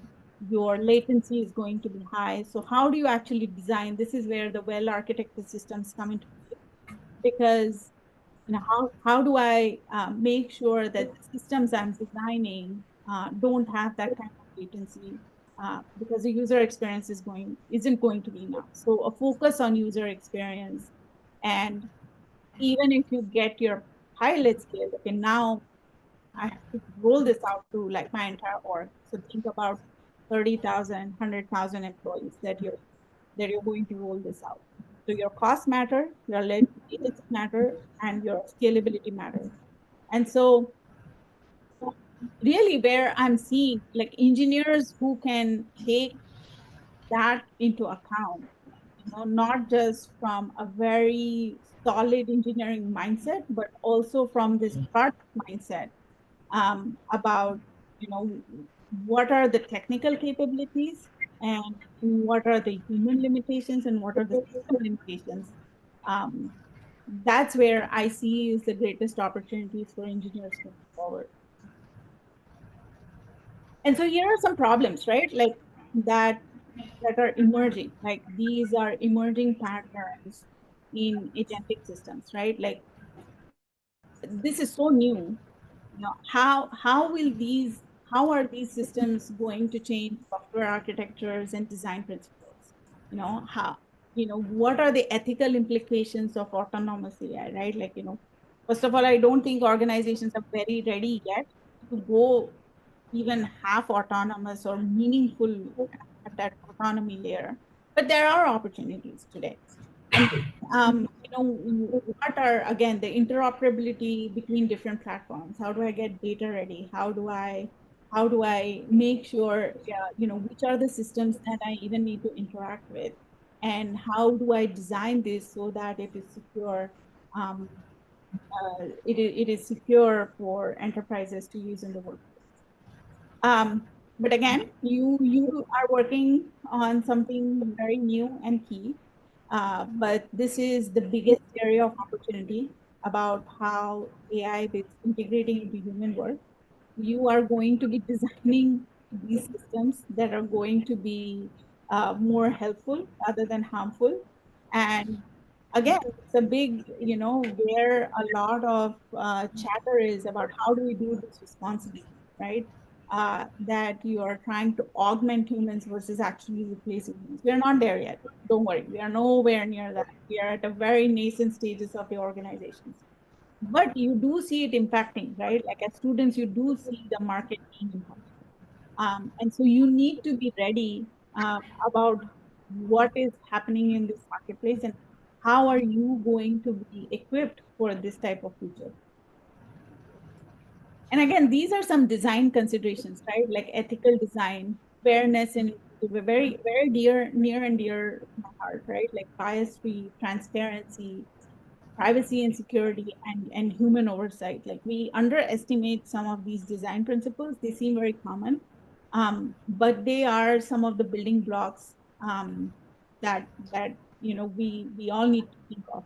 your latency is going to be high. So how do you actually design? This is where the well architected systems come into play, because how do I make sure that the systems I'm designing don't have that kind of latency, because the user experience isn't going to be enough. So a focus on user experience, and even if you get your pilot scale, okay, now I have to roll this out to like my entire org. So think about 30,000, 100,000 employees that you're going to roll this out. So your cost matter, your latency matter, and your scalability matter. And so really where I'm seeing like engineers who can take that into account, not just from a very solid engineering mindset, but also from this product mindset, about, what are the technical capabilities, and what are the human limitations, and what are the system limitations. Um, that's where I see is the greatest opportunities for engineers moving forward. And so here are some problems, right? Like that that are emerging. Like these are emerging patterns in agentic systems, right? Like this is so new. How will these how are these systems going to change software architectures and design principles? How, what are the ethical implications of autonomous AI, right? Like, first of all, I don't think organizations are very ready yet to go even half autonomous or meaningful at that autonomy layer. But there are opportunities today. And what are, again, the interoperability between different platforms? How do I get data ready? How do I make sure, yeah, which are the systems that I even need to interact with? And how do I design this so that it is secure? Um, it is secure for enterprises to use in the workplace. But again, you are working on something very new and key. But this is the biggest area of opportunity about how AI is integrating into human work. You are going to be designing these systems that are going to be more helpful rather than harmful. And again, it's a big, where a lot of chatter is about how do we do this responsibly, right? That you are trying to augment humans versus actually replacing humans. We are not there yet. Don't worry. We are nowhere near that. We are at a very nascent stages of the organizations. But you do see it impacting, right? Like as students, you do see the market being impacted. And so you need to be ready about what is happening in this marketplace and how are you going to be equipped for this type of future. And again, these are some design considerations, right? Like ethical design, fairness, and very, very near and dear to my heart, right? Like bias-free, transparency, privacy and security, and human oversight. Like we underestimate some of these design principles. They seem very common, but they are some of the building blocks that we all need to think of.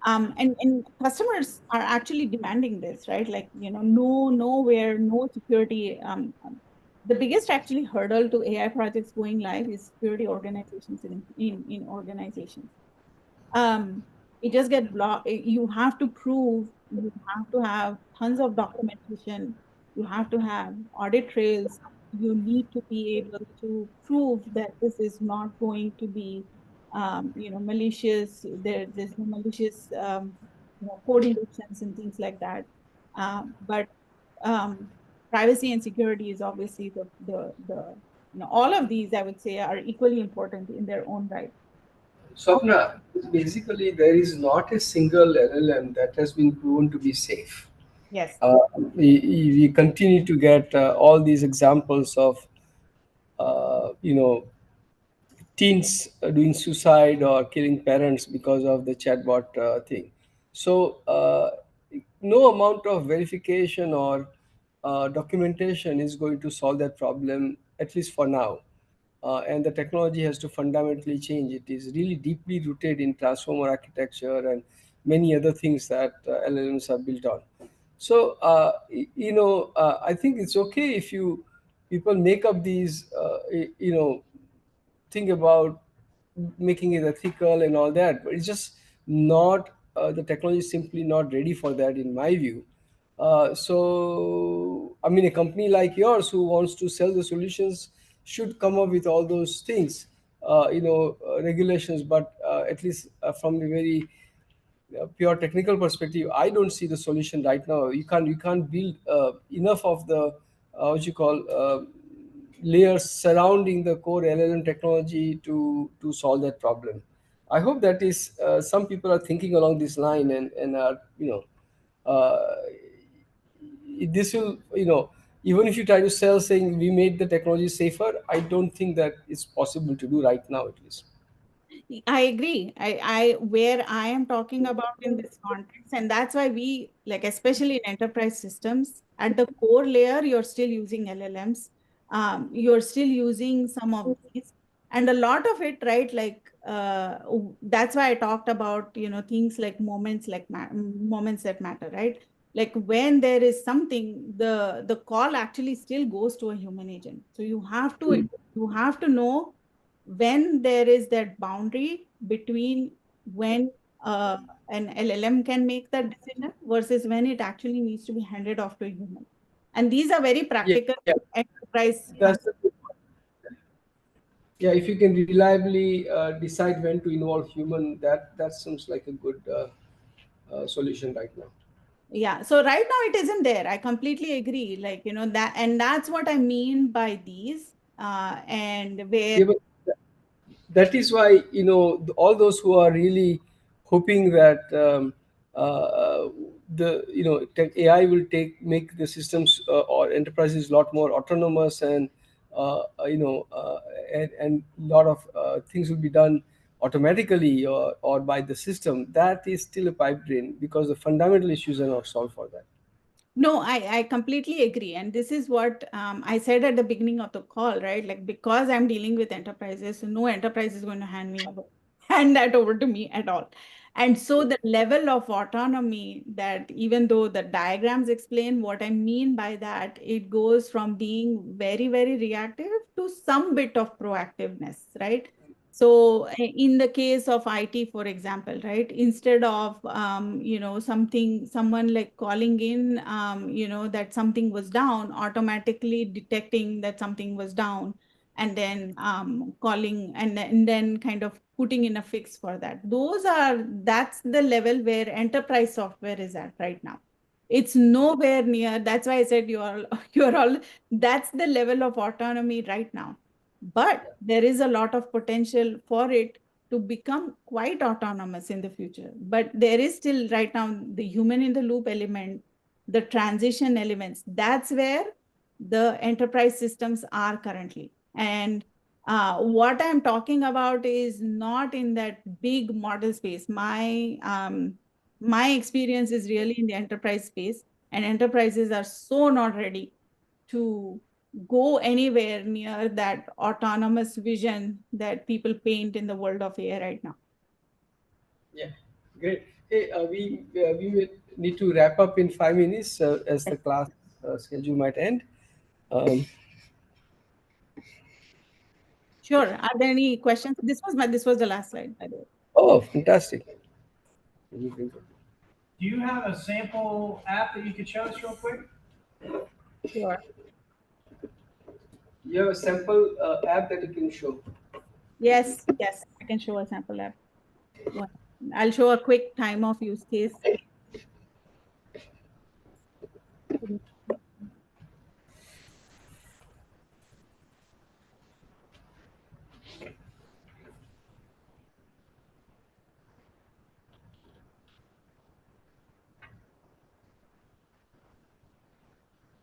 And customers are actually demanding this, right? Like, nowhere, no security. The biggest actually hurdle to AI projects going live is security organizations in organizations. um, it just get blocked. You have to prove, you have to have tons of documentation, you have to have audit trails, you need to be able to prove that this is not going to be, malicious. There's no malicious, code injections and things like that. But um, privacy and security is obviously the all of these, I would say, are equally important in their own right. Swapna, basically there is not a single LLM that has been proven to be safe. Yes. Uh, we continue to get all these examples of you know, teens doing suicide or killing parents because of the chatbot thing. So no amount of verification or documentation is going to solve that problem, at least for now. And the technology has to fundamentally change. It is really deeply rooted in transformer architecture and many other things that LLMs are built on. So I think it's okay if you people make up these think about making it ethical and all that, but it's just not the technology is simply not ready for that in my view. So I mean, a company like yours who wants to sell the solutions should come up with all those things, regulations, but at least from a very pure technical perspective, I don't see the solution right now. You can't build enough of the what you call layers surrounding the core LLM technology to solve that problem. I hope that is some people are thinking along this line and are uh, this will even if you try to sell saying we made the technology safer, I don't think that it's possible to do right now, at least. I agree. I where I am talking about in this context, and that's why we like, especially in enterprise systems, at the core layer, you're still using LLMs. You're still using some of these, and a lot of it, right? Like that's why I talked about, things like moments that matter, right? Like when there is something, the call actually still goes to a human agent. So you have to know when there is that boundary between when uh, an LLM can make that decision versus when it actually needs to be handed off to a human. And these are very Yeah, practical enterprise. that's the good point. Yeah, if you can reliably decide when to involve human, that seems like a good solution right now. Yeah. So right now it isn't there. I completely agree. Like, that, and that's what I mean by these. And where, Yeah, but that is why all those who are really hoping that the AI will make the systems or enterprises a lot more autonomous, and and a lot of things will be done automatically or by the system. That is still a pipe dream because the fundamental issues are not solved for that. no, I completely agree. And this is what I said at the beginning of the call, right? Like, because I'm dealing with enterprises, so no enterprise is going to hand that over to me at all. And so the level of autonomy that, even though the diagrams explain what I mean by that, it goes from being very, very reactive to some bit of proactiveness, right? So in the case of IT, for example, right, instead of, someone like calling in, that something was down, automatically detecting that something was down, and then calling and then kind of putting in a fix for that. That's the level where enterprise software is at right now. It's nowhere near. That's why I said you're all, that's the level of autonomy right now. But there is a lot of potential for it to become quite autonomous in the future. But there is still right now the human in the loop element, the transition elements. That's where the enterprise systems are currently. And what I'm talking about is not in that big model space. My experience is really in the enterprise space, and enterprises are so not ready to go anywhere near that autonomous vision that people paint in the world of AI right now. Yeah, great. Hey, we will need to wrap up in 5 minutes as the class schedule might end. Um, Sure. Are there any questions? This was the last slide, by the way. oh, fantastic! Do you have a sample app that you could show us real quick? Sure. You have a sample app that you can show. Yes, yes, I can show a sample app. One. I'll show a quick time of use case.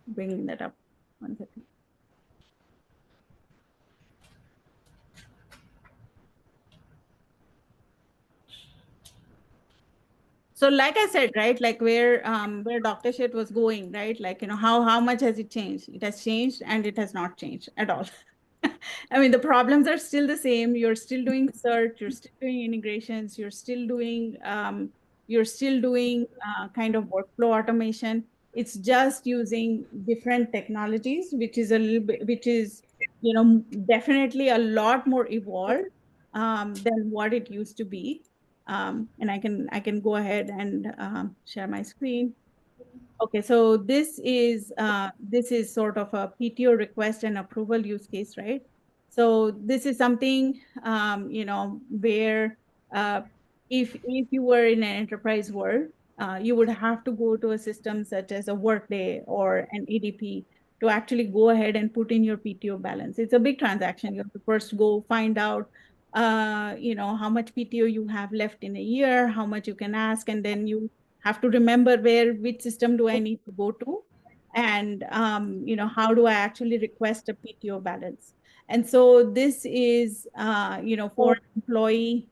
Bringing that up. 1 second. So like I said, right, like where Dr. Shet was going, right? Like, how much has it changed? It has changed, and it has not changed at all. I mean, the problems are still the same. You're still doing search, you're still doing integrations, you're still doing kind of workflow automation. It's just using different technologies, which is a little bit, which is, definitely a lot more evolved than what it used to be. And I can go ahead and share my screen. Okay, so this is sort of a PTO request and approval use case, right? So this is something where uh, if you were in an enterprise world, you would have to go to a system such as a Workday or an ADP to actually go ahead and put in your PTO balance. It's a big transaction. You have to first go find out how much PTO you have left in a year, how much you can ask, and then you have to remember which system do I need to go to, and how do I actually request a PTO balance. And so this is for employee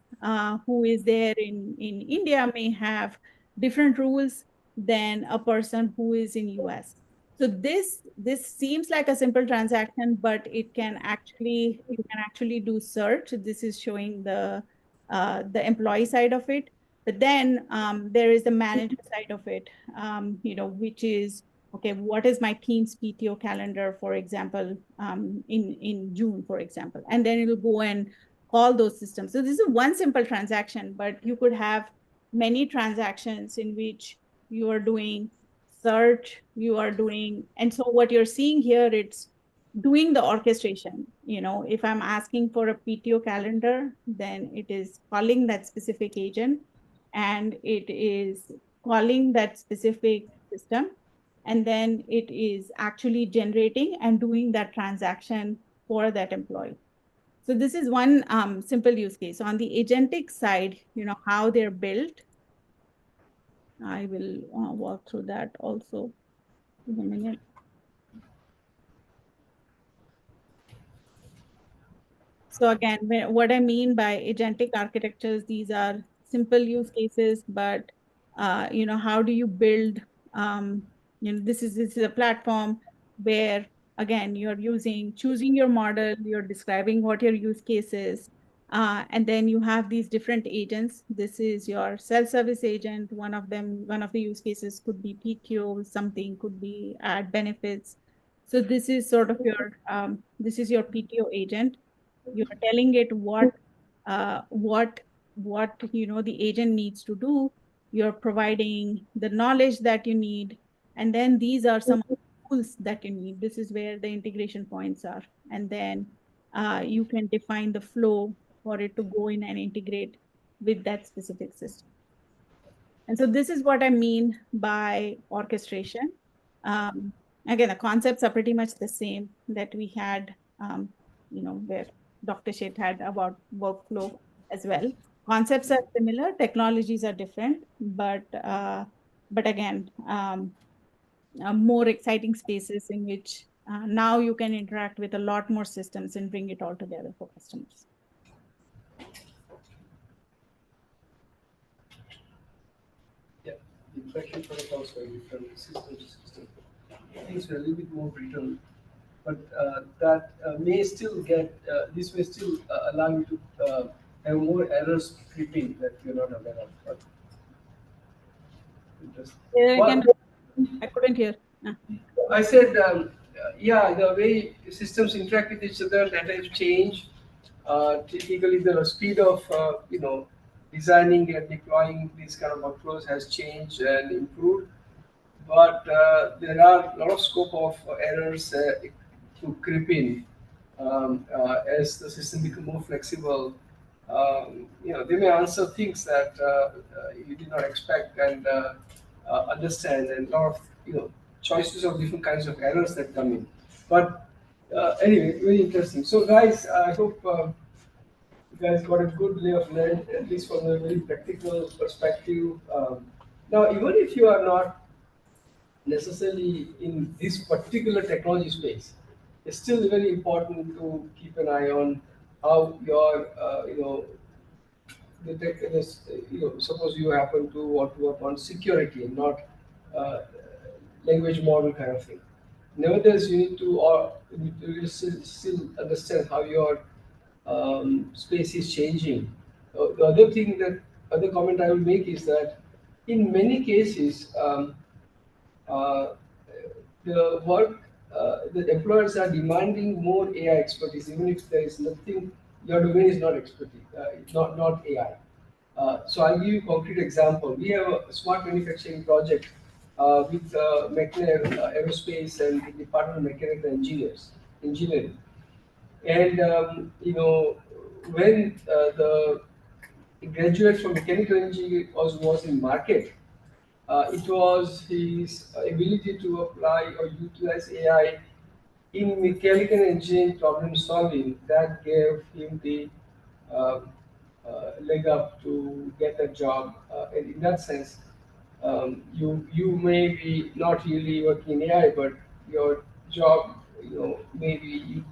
who is there in India may have different rules than a person who is in US. So this seems like a simple transaction, but it can actually you can actually do search. This is showing the employee side of it, but then there is the manager side of it, which is okay. What is my team's PTO calendar, for example, in June, for example, and then it'll go and call those systems. So this is one simple transaction, but you could have many transactions in which you are doing search, you are doing, and so what you're seeing here, it's doing the orchestration. If I'm asking for a PTO calendar, then it is calling that specific agent and it is calling that specific system. And then it is actually generating and doing that transaction for that employee. So this is one simple use case. So on the agentic side, how they're built, I will walk through that also in a minute. So again, what I mean by agentic architectures, these are simple use cases, but how do you build? This is a platform where again you're choosing your model, you're describing what your use case is, and then you have these different agents. This is your self-service agent. One of the use cases could be PTO, something could be add benefits. So this is sort of your PTO agent. You're telling it what the agent needs to do. You're providing the knowledge that you need, and then these are some tools that you need. This is where the integration points are, and then you can define the flow for it to go in and integrate with that specific system. And so this is what I mean by orchestration. Again, the concepts are pretty much the same that we had, where Dr. Sheth had about workflow as well. Concepts are similar, technologies are different, but again, more exciting spaces in which now you can interact with a lot more systems and bring it all together for customers. Yeah, the inflection point is very different system to system. Things are a little bit more brittle, but that may still this may still allow you to have more errors creeping that you're not aware of. But Again, I couldn't hear. I said, yeah, the way systems interact with each other that has changed. Typically, the speed of designing and deploying these kind of workflows has changed and improved. But there are a lot of scope of errors to creep in as the system become more flexible. They may answer things that you did not expect and understand, and a lot of choices of different kinds of errors that come in. But anyway, very interesting. So, guys, I hope you guys got a good lay of land, at least from a very practical perspective. Now, even if you are not necessarily in this particular technology space, it's still very important to keep an eye on how your suppose you happen to want to work on security and not uh, language model kind of thing. Nevertheless, you need to still understand how your space is changing. The other comment I will make is that in many cases, uh, the employers are demanding more AI expertise, even if there is nothing, your domain is not expertise, not AI. So I'll give you a concrete example. We have a smart manufacturing project with McNair Aerospace and the Department of Mechanical Engineering. And when the graduate from mechanical engineering was in market, it was his ability to apply or utilize AI in mechanical engineering problem solving that gave him the uh, leg up to get a job. And in that sense, you may be not really working in AI, but your job, maybe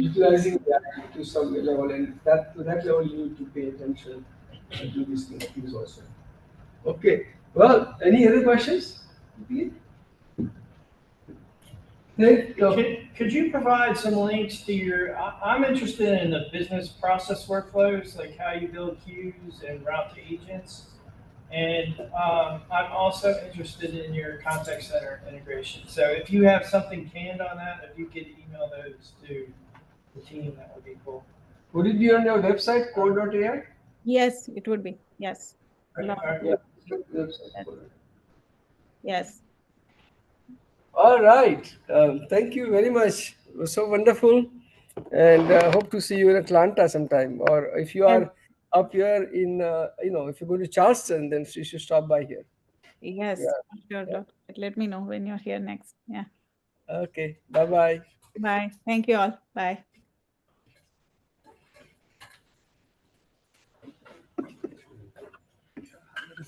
utilizing AI to some level, and that to that level you need to pay attention and do these things also. Okay. Well, any other questions? Could you provide some links to your? I'm interested in the business process workflows, like how you build queues and route to agents. And I'm also interested in your contact center integration. So if you have something canned on that, if you could email those to the team, that would be cool. Would it be on your website, core.ai? Yes, it would be. Yes. Okay, all right. Yeah. Website, core.ai. Yes. All right. Thank you very much. It was so wonderful. And hope to see you in Atlanta sometime. Or if you Yes. are up here in, if you go to Charleston, then you should stop by here. Yes. Yeah. Sure, Yeah. Doctor. Let me know when you're here next. Yeah. Okay. Bye bye. Bye. Thank you all. Bye.